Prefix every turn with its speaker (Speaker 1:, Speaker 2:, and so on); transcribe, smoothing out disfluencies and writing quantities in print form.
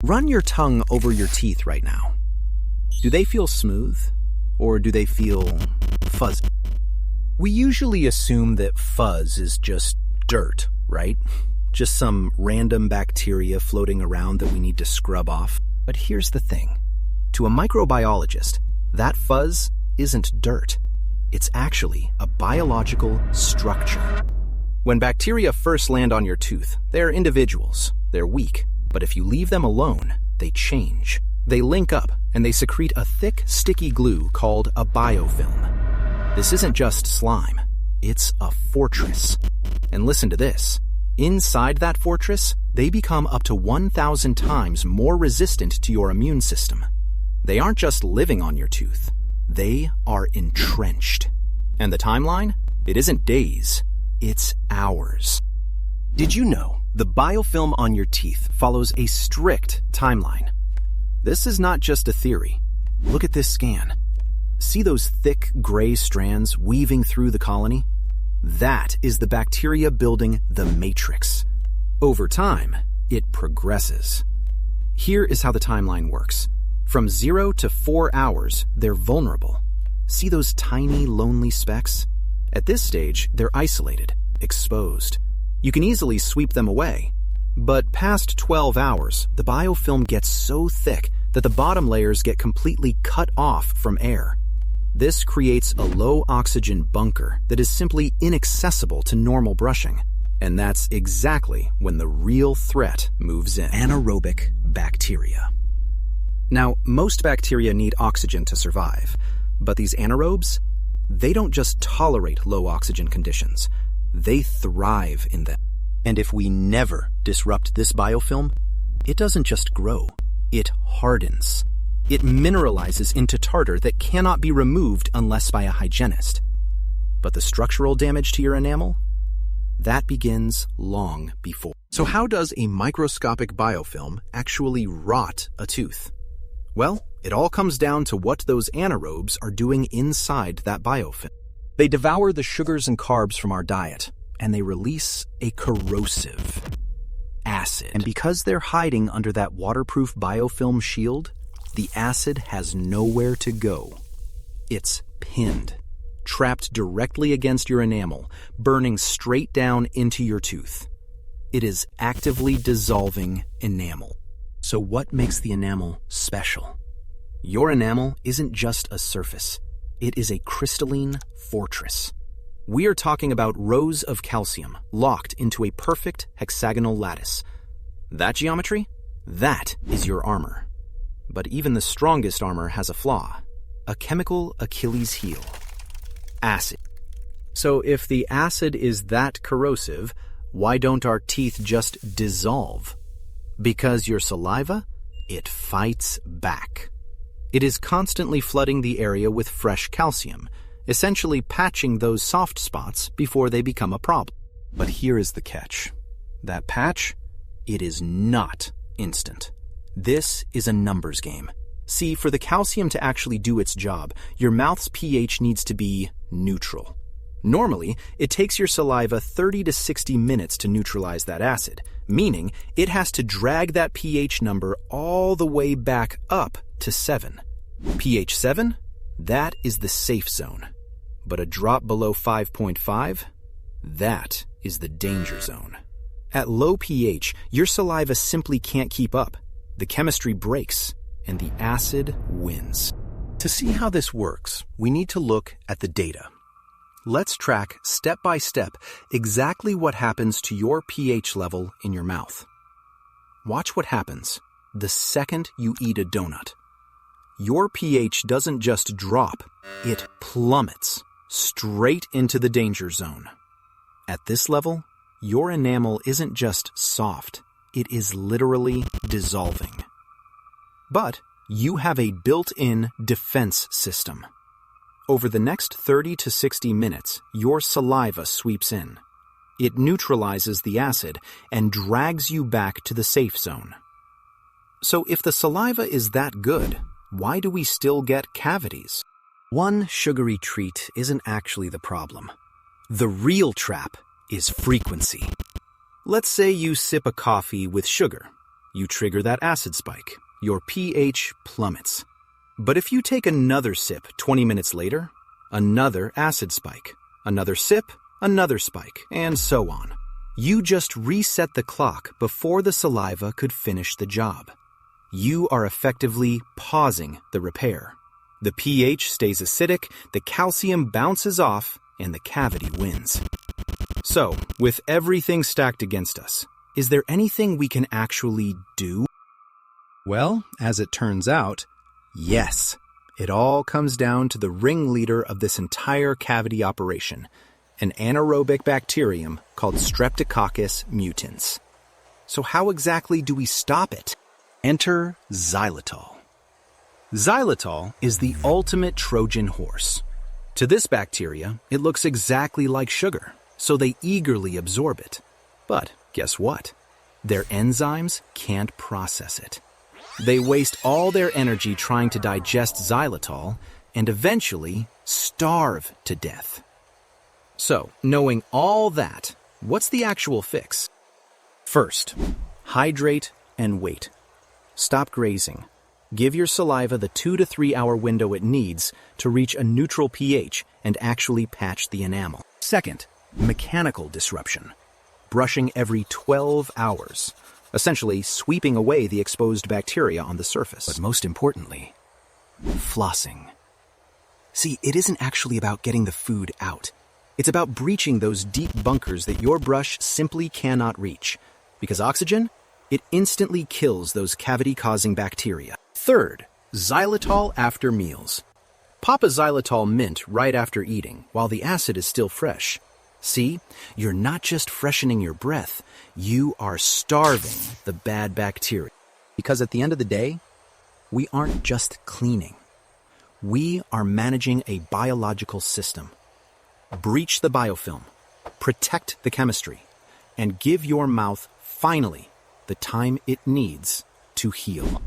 Speaker 1: Run your tongue over your teeth right now. Do they feel smooth, or do they feel fuzzy? We usually assume that fuzz is just dirt, right? Just some random bacteria floating around that we need to scrub off. But here's the thing. To a microbiologist, that fuzz isn't dirt. It's actually a biological structure. When bacteria first land on your tooth, they're individuals. They're weak. But if you leave them alone, they change. They link up, and they secrete a thick, sticky glue called a biofilm. This isn't just slime. It's a fortress. And listen to this. Inside that fortress, they become up to 1,000 times more resistant to your immune system. They aren't just living on your tooth. They are entrenched. And the timeline? It isn't days. It's hours. Did you know the biofilm on your teeth follows a strict timeline? This is not just a theory. Look at this scan. See those thick gray strands weaving through the colony? That is the bacteria building the matrix. Over time, it progresses. Here is how the timeline works. From 0 to 4 hours, they're vulnerable. See those tiny, lonely specks? At this stage, they're isolated, exposed. You can easily sweep them away. But past 12 hours, the biofilm gets so thick that the bottom layers get completely cut off from air. This creates a low-oxygen bunker that is simply inaccessible to normal brushing. And that's exactly when the real threat moves in. Anaerobic bacteria. Now, most bacteria need oxygen to survive, but these anaerobes, they don't just tolerate low oxygen conditions. They thrive in them. And if we never disrupt this biofilm, it doesn't just grow, it hardens. It mineralizes into tartar that cannot be removed unless by a hygienist. But the structural damage to your enamel? That begins long before. So how does a microscopic biofilm actually rot a tooth? Well, it all comes down to what those anaerobes are doing inside that biofilm. They devour the sugars and carbs from our diet, and they release a corrosive acid. And because they're hiding under that waterproof biofilm shield, the acid has nowhere to go. It's pinned, trapped directly against your enamel, burning straight down into your tooth. It is actively dissolving enamel. So what makes the enamel special? Your enamel isn't just a surface. It is a crystalline fortress. We are talking about rows of calcium locked into a perfect hexagonal lattice. That geometry? That is your armor. But even the strongest armor has a flaw. A chemical Achilles heel. Acid. So if the acid is that corrosive, why don't our teeth just dissolve? Because your saliva, it fights back. It is constantly flooding the area with fresh calcium, essentially patching those soft spots before they become a problem. But here is the catch. That patch, it is not instant. This is a numbers game. See, for the calcium to actually do its job, your mouth's pH needs to be neutral. Normally, it takes your saliva 30 to 60 minutes to neutralize that acid, meaning it has to drag that pH number all the way back up to 7. pH 7? That is the safe zone. But a drop below 5.5? That is the danger zone. At low pH, your saliva simply can't keep up. The chemistry breaks, and the acid wins. To see how this works, we need to look at the data. Let's track step by step exactly what happens to your pH level in your mouth. Watch what happens the second you eat a donut. Your pH doesn't just drop, it plummets straight into the danger zone. At this level, your enamel isn't just soft, it is literally dissolving. But you have a built-in defense system. Over the next 30 to 60 minutes, your saliva sweeps in. It neutralizes the acid and drags you back to the safe zone. So if the saliva is that good, why do we still get cavities? One sugary treat isn't actually the problem. The real trap is frequency. Let's say you sip a coffee with sugar. you trigger that acid spike. Your pH plummets. But if you take another sip 20 minutes later, another acid spike. Another sip, another spike, and so on. You just reset the clock before the saliva could finish the job. You are effectively pausing the repair. The pH stays acidic, the calcium bounces off, and the cavity wins. So, with everything stacked against us, is there anything we can actually do? Well, as it turns out, yes. It all comes down to the ringleader of this entire cavity operation, an anaerobic bacterium called Streptococcus mutans. So how exactly do we stop it? Enter xylitol. Xylitol is the ultimate Trojan horse. To this bacteria, it looks exactly like sugar, so they eagerly absorb it. But guess what? Their enzymes can't process it. They waste all their energy trying to digest xylitol and eventually starve to death. So, knowing all that, what's the actual fix? First, hydrate and wait. Stop grazing. Give your saliva the 2 to 3 hour window it needs to reach a neutral pH and actually patch the enamel. Second, mechanical disruption. Brushing every 12 hours. Essentially sweeping away the exposed bacteria on the surface. But most importantly, flossing. See, it isn't actually about getting the food out. It's about breaching those deep bunkers that your brush simply cannot reach. Because oxygen, it instantly kills those cavity-causing bacteria. Third, xylitol after meals. Pop a xylitol mint right after eating, while the acid is still fresh. See, you're not just freshening your breath, you are starving the bad bacteria. Because at the end of the day, we aren't just cleaning. We are managing a biological system. Breach the biofilm, protect the chemistry, and give your mouth, finally, the time it needs to heal.